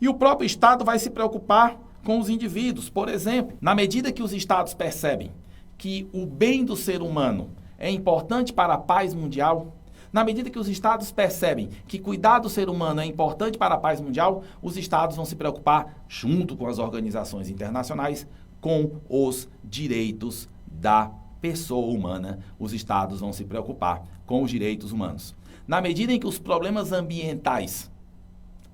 E o próprio Estado vai se preocupar com os indivíduos. Por exemplo, na medida que os Estados percebem que o bem do ser humano é importante para a paz mundial, na medida que os Estados percebem que cuidar do ser humano é importante para a paz mundial, os Estados vão se preocupar, junto com as organizações internacionais, com os direitos da pessoa humana. Os Estados vão se preocupar com os direitos humanos. Na medida em que os problemas ambientais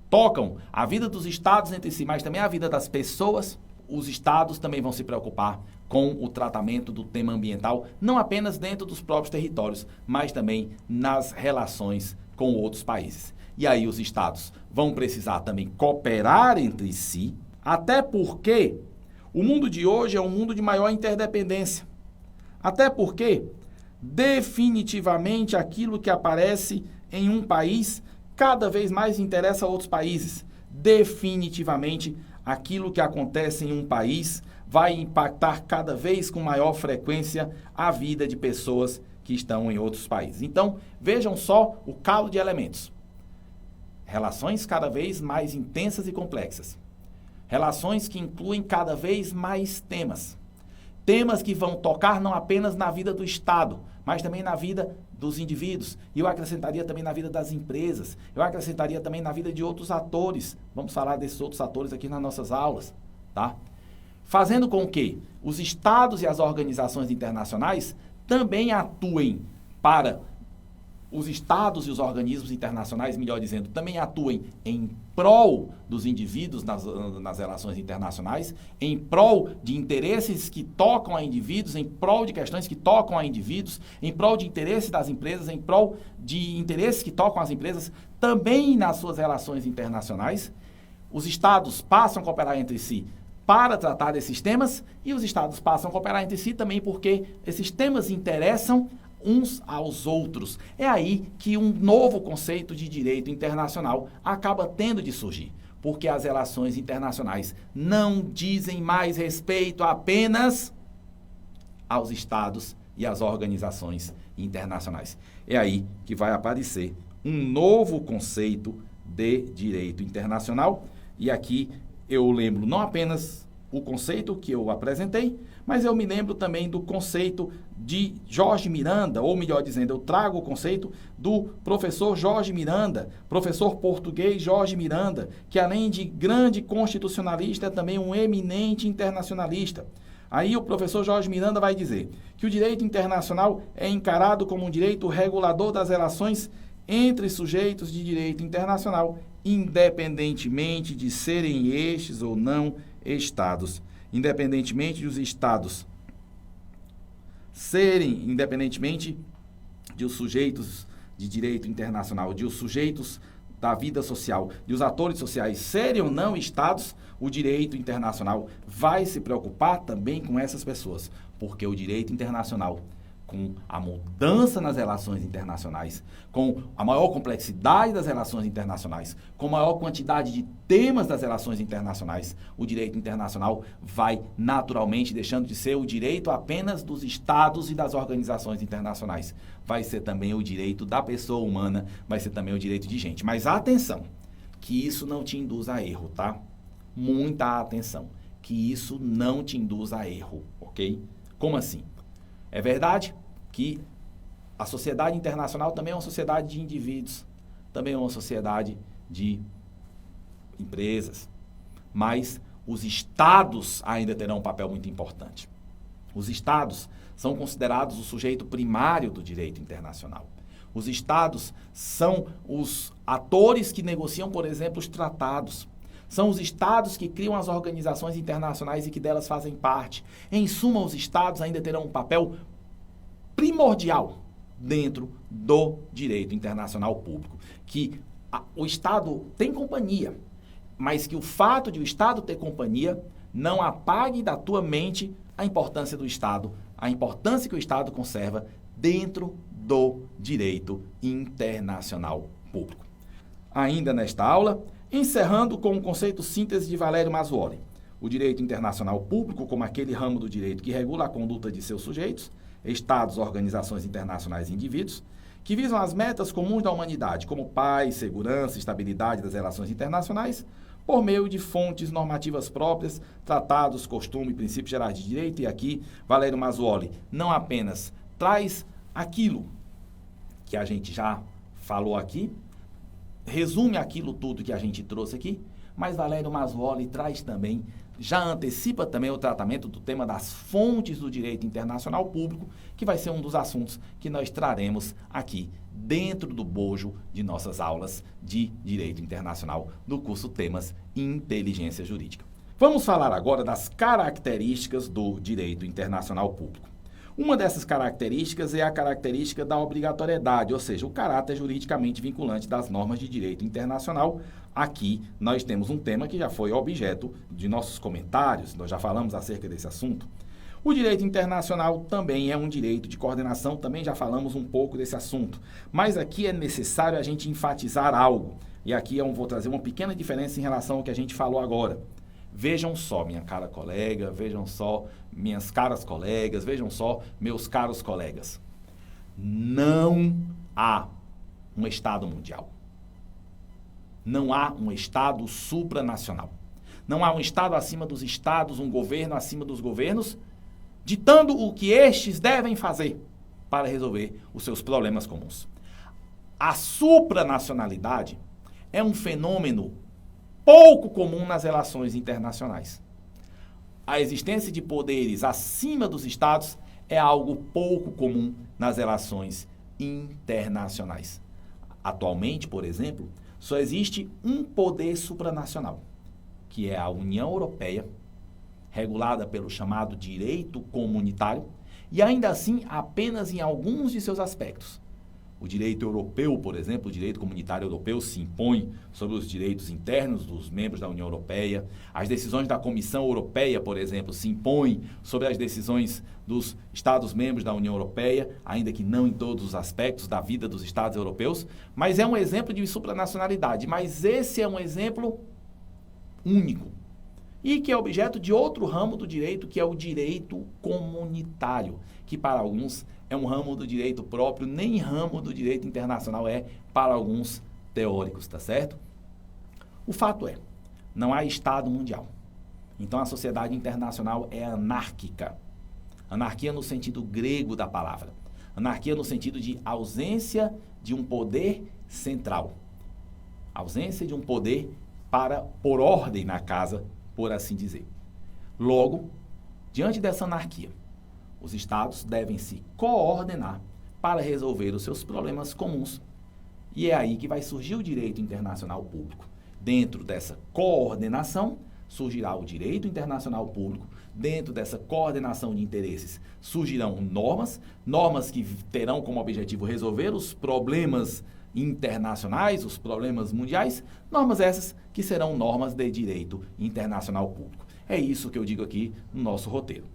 tocam a vida dos Estados entre si, mas também a vida das pessoas, os Estados também vão se preocupar com o tratamento do tema ambiental, não apenas dentro dos próprios territórios, mas também nas relações com outros países. E aí os Estados vão precisar também cooperar entre si, até porque o mundo de hoje é um mundo de maior interdependência. Até porque, definitivamente, aquilo que aparece em um país cada vez mais interessa a outros países. Definitivamente, aquilo que acontece em um país vai impactar cada vez com maior frequência a vida de pessoas que estão em outros países. Então, vejam só o calo de elementos. Relações cada vez mais intensas e complexas. Relações que incluem cada vez mais temas. Temas que vão tocar não apenas na vida do Estado, mas também na vida dos indivíduos. E eu acrescentaria também na vida das empresas. Eu acrescentaria também na vida de outros atores. Vamos falar desses outros atores aqui nas nossas aulas, tá? Fazendo com que os Estados e as organizações internacionais também atuem para os Estados e os organismos internacionais, melhor dizendo, também atuem em prol dos indivíduos nas relações internacionais, em prol de interesses que tocam a indivíduos, em prol de questões que tocam a indivíduos, em prol de interesses das empresas, em prol de interesses que tocam as empresas, também nas suas relações internacionais. Os Estados passam a cooperar entre si para tratar desses temas e os Estados passam a cooperar entre si também porque esses temas interessam uns aos outros. É aí que um novo conceito de direito internacional acaba tendo de surgir, porque as relações internacionais não dizem mais respeito apenas aos Estados e às organizações internacionais. É aí que vai aparecer um novo conceito de direito internacional, e aqui eu lembro não apenas o conceito que eu apresentei, Mas eu me lembro também do conceito de Jorge Miranda, ou melhor dizendo, eu trago o conceito do professor Jorge Miranda, professor português Jorge Miranda, que além de grande constitucionalista, é também um eminente internacionalista. Aí o professor Jorge Miranda vai dizer que o direito internacional é encarado como um direito regulador das relações entre sujeitos de direito internacional, independentemente de serem estes ou não estados. Independentemente dos estados serem, independentemente de os sujeitos de direito internacional, de os sujeitos da vida social, de os atores sociais serem ou não estados, o direito internacional vai se preocupar também com essas pessoas, porque o direito internacional, com a mudança nas relações internacionais, com a maior complexidade das relações internacionais, com a maior quantidade de temas das relações internacionais, o direito internacional vai naturalmente deixando de ser o direito apenas dos estados e das organizações internacionais. Vai ser também o direito da pessoa humana, vai ser também o direito de gente. Mas atenção, que isso não te induz a erro, tá? Muita atenção, que isso não te induz a erro, ok? Como assim? É verdade que a sociedade internacional também é uma sociedade de indivíduos, também é uma sociedade de empresas, mas os estados ainda terão um papel muito importante. Os estados são considerados o sujeito primário do direito internacional. Os estados são os atores que negociam, por exemplo, os tratados. São os estados que criam as organizações internacionais e que delas fazem parte. Em suma, os estados ainda terão um papel primordial dentro do direito internacional público. Que o Estado tem companhia, mas que o fato de o Estado ter companhia não apague da tua mente a importância do Estado, a importância que o Estado conserva dentro do direito internacional público. Ainda nesta aula, encerrando com o conceito síntese de Valério Mazzuoli. O direito internacional público, como aquele ramo do direito que regula a conduta de seus sujeitos, estados, organizações internacionais e indivíduos, que visam as metas comuns da humanidade, como paz, segurança, estabilidade das relações internacionais, por meio de fontes normativas próprias, tratados, costumes, princípios gerais de direito. E aqui, Valério Mazzuoli não apenas traz aquilo que a gente já falou aqui, resume aquilo tudo que a gente trouxe aqui, mas Valério Mazzuoli traz também, já antecipa também o tratamento do tema das fontes do direito internacional público, que vai ser um dos assuntos que nós traremos aqui dentro do bojo de nossas aulas de Direito Internacional do curso Temas Inteligência Jurídica. Vamos falar agora das características do direito internacional público. Uma dessas características é a característica da obrigatoriedade, ou seja, o caráter juridicamente vinculante das normas de direito internacional. Aqui nós temos um tema que já foi objeto de nossos comentários, nós já falamos acerca desse assunto. O direito internacional também é um direito de coordenação, também já falamos um pouco desse assunto. Mas aqui é necessário a gente enfatizar algo. E aqui eu vou trazer uma pequena diferença em relação ao que a gente falou agora. Vejam só, minha cara colega, vejam só, minhas caras colegas, vejam só, meus caros colegas. Não há um Estado mundial. Não há um Estado supranacional. Não há um Estado acima dos Estados, um governo acima dos governos, ditando o que estes devem fazer para resolver os seus problemas comuns. A supranacionalidade é um fenômeno pouco comum nas relações internacionais. A existência de poderes acima dos Estados é algo pouco comum nas relações internacionais. Atualmente, por exemplo, só existe um poder supranacional, que é a União Europeia, regulada pelo chamado direito comunitário, e ainda assim apenas em alguns de seus aspectos. O direito europeu, por exemplo, o direito comunitário europeu se impõe sobre os direitos internos dos membros da União Europeia. As decisões da Comissão Europeia, por exemplo, se impõem sobre as decisões dos Estados-membros da União Europeia, ainda que não em todos os aspectos da vida dos Estados europeus, mas é um exemplo de supranacionalidade. Mas esse é um exemplo único e que é objeto de outro ramo do direito, que é o direito comunitário, que para alguns é um ramo do direito próprio, nem ramo do direito internacional é para alguns teóricos, tá certo? O fato é, não há Estado mundial. Então a sociedade internacional é anárquica. Anarquia no sentido grego da palavra. Anarquia no sentido de ausência de um poder central. Ausência de um poder por ordem na casa, por assim dizer. Logo, diante dessa anarquia, os estados devem se coordenar para resolver os seus problemas comuns. E é aí que vai surgir o direito internacional público. Dentro dessa coordenação, surgirá o direito internacional público. Dentro dessa coordenação de interesses, surgirão normas que terão como objetivo resolver os problemas internacionais, os problemas mundiais, normas essas que serão normas de direito internacional público. É isso que eu digo aqui no nosso roteiro.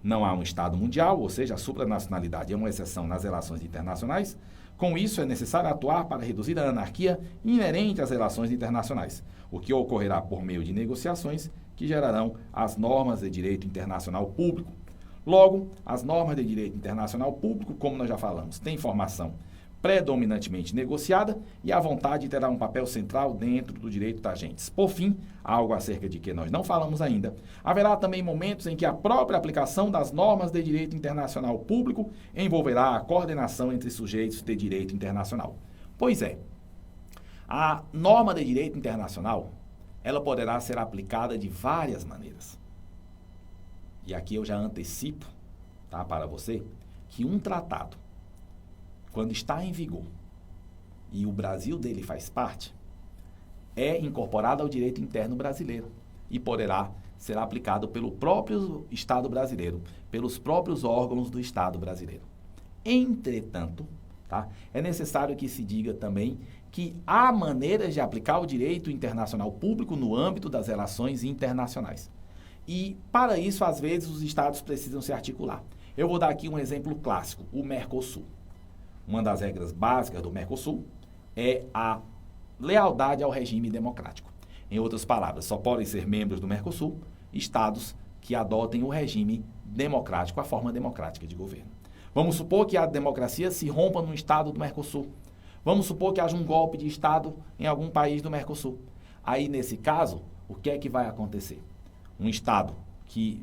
Não há um Estado mundial, ou seja, a supranacionalidade é uma exceção nas relações internacionais. Com isso, é necessário atuar para reduzir a anarquia inerente às relações internacionais, o que ocorrerá por meio de negociações que gerarão as normas de direito internacional público. Logo, as normas de direito internacional público, como nós já falamos, têm formação predominantemente negociada e a vontade terá um papel central dentro do direito das gentes. Por fim, algo acerca de que nós não falamos ainda, haverá também momentos em que a própria aplicação das normas de direito internacional público envolverá a coordenação entre sujeitos de direito internacional. Pois é, a norma de direito internacional, ela poderá ser aplicada de várias maneiras. E aqui eu já antecipo, tá, para você, que um tratado, quando está em vigor e o Brasil dele faz parte, é incorporado ao direito interno brasileiro e poderá ser aplicado pelo próprio Estado brasileiro, pelos próprios órgãos do Estado brasileiro. Entretanto, tá, é necessário que se diga também que há maneiras de aplicar o direito internacional público no âmbito das relações internacionais. E, para isso, às vezes, os Estados precisam se articular. Eu vou dar aqui um exemplo clássico, o Mercosul. Uma das regras básicas do Mercosul é a lealdade ao regime democrático. Em outras palavras, só podem ser membros do Mercosul estados que adotem o regime democrático, a forma democrática de governo. Vamos supor que a democracia se rompa no estado do Mercosul. Vamos supor que haja um golpe de estado em algum país do Mercosul. Aí, nesse caso, o que é que vai acontecer? Um estado que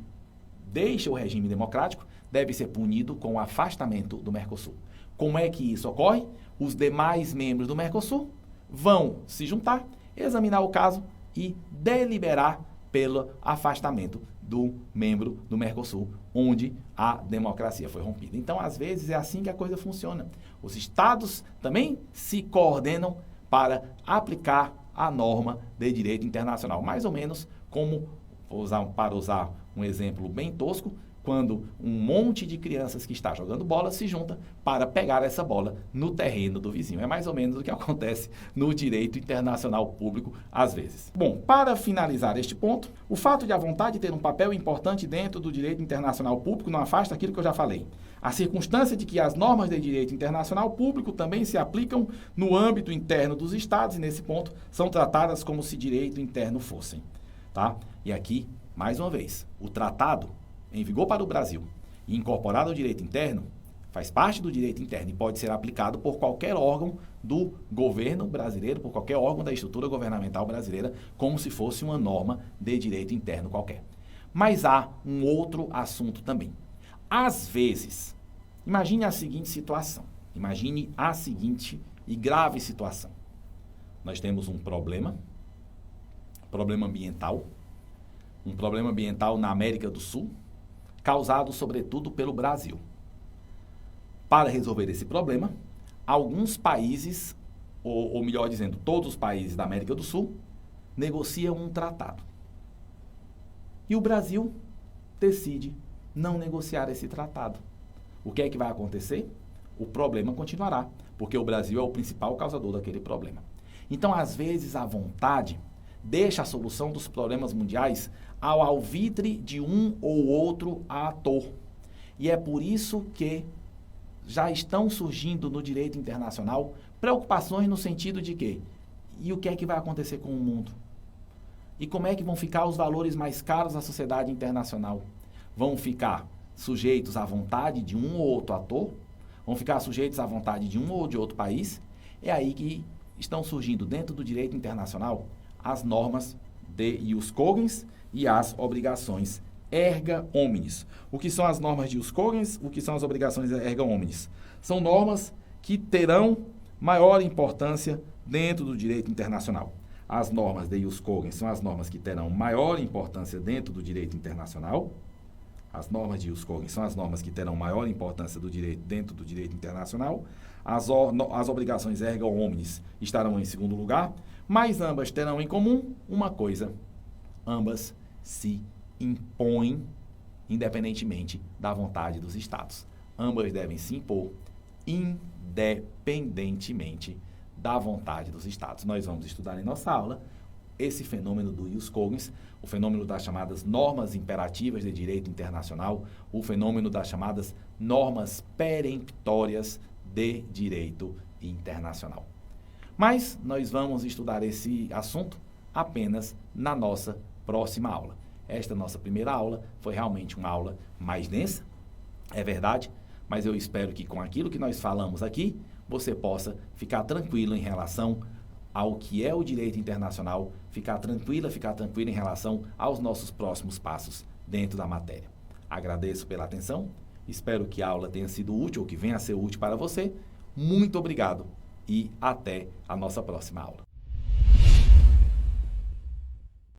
deixa o regime democrático deve ser punido com o afastamento do Mercosul. Como é que isso ocorre? Os demais membros do Mercosul vão se juntar, examinar o caso e deliberar pelo afastamento do membro do Mercosul, onde a democracia foi rompida. Então, às vezes, é assim que a coisa funciona. Os estados também se coordenam para aplicar a norma de direito internacional, mais ou menos como, para usar um exemplo bem tosco, quando um monte de crianças que está jogando bola se junta para pegar essa bola no terreno do vizinho. É mais ou menos o que acontece no direito internacional público às vezes. Bom, para finalizar este ponto, o fato de a vontade ter um papel importante dentro do direito internacional público não afasta aquilo que eu já falei. A circunstância de que as normas de direito internacional público também se aplicam no âmbito interno dos estados e, nesse ponto, são tratadas como se direito interno fossem. Tá? E aqui, mais uma vez, o tratado em vigor para o Brasil e incorporado ao direito interno, faz parte do direito interno e pode ser aplicado por qualquer órgão do governo brasileiro, por qualquer órgão da estrutura governamental brasileira, como se fosse uma norma de direito interno qualquer. Mas há um outro assunto também. Às vezes, imagine a seguinte situação, imagine a seguinte e grave situação. Nós temos um problema ambiental, um problema ambiental na América do Sul, causado, sobretudo, pelo Brasil. Para resolver esse problema, alguns países, ou melhor dizendo, todos os países da América do Sul, negociam um tratado. E o Brasil decide não negociar esse tratado. O que é que vai acontecer? O problema continuará, porque o Brasil é o principal causador daquele problema. Então, às vezes, a vontade deixa a solução dos problemas mundiais ao alvitre de um ou outro ator. E é por isso que já estão surgindo no direito internacional preocupações no sentido de que, e o que é que vai acontecer com o mundo? E como é que vão ficar os valores mais caros da sociedade internacional? Vão ficar sujeitos à vontade de um ou outro ator? Vão ficar sujeitos à vontade de um ou de outro país? É aí que estão surgindo dentro do direito internacional as normas de ius cogens e as obrigações erga omnes. O que são as normas de ius cogens? O que são as obrigações erga omnes? São normas que terão maior importância dentro do direito internacional. As normas de ius cogens são as normas que terão maior importância dentro do direito internacional. As normas de ius cogens são as normas que terão maior importância dentro do direito internacional. As obrigações erga omnes estarão em segundo lugar, mas ambas terão em comum uma coisa: ambas se impõem independentemente da vontade dos Estados. Ambas devem se impor independentemente da vontade dos Estados. Nós vamos estudar em nossa aula esse fenômeno do ius cogens, o fenômeno das chamadas normas imperativas de direito internacional, o fenômeno das chamadas normas peremptórias de direito internacional. Mas nós vamos estudar esse assunto apenas na nossa próxima aula. Esta nossa primeira aula foi realmente uma aula mais densa, é verdade, mas eu espero que com aquilo que nós falamos aqui, você possa ficar tranquilo em relação ao que é o direito internacional, ficar tranquilo em relação aos nossos próximos passos dentro da matéria. Agradeço pela atenção, espero que a aula tenha sido útil ou que venha a ser útil para você. Muito obrigado e até a nossa próxima aula.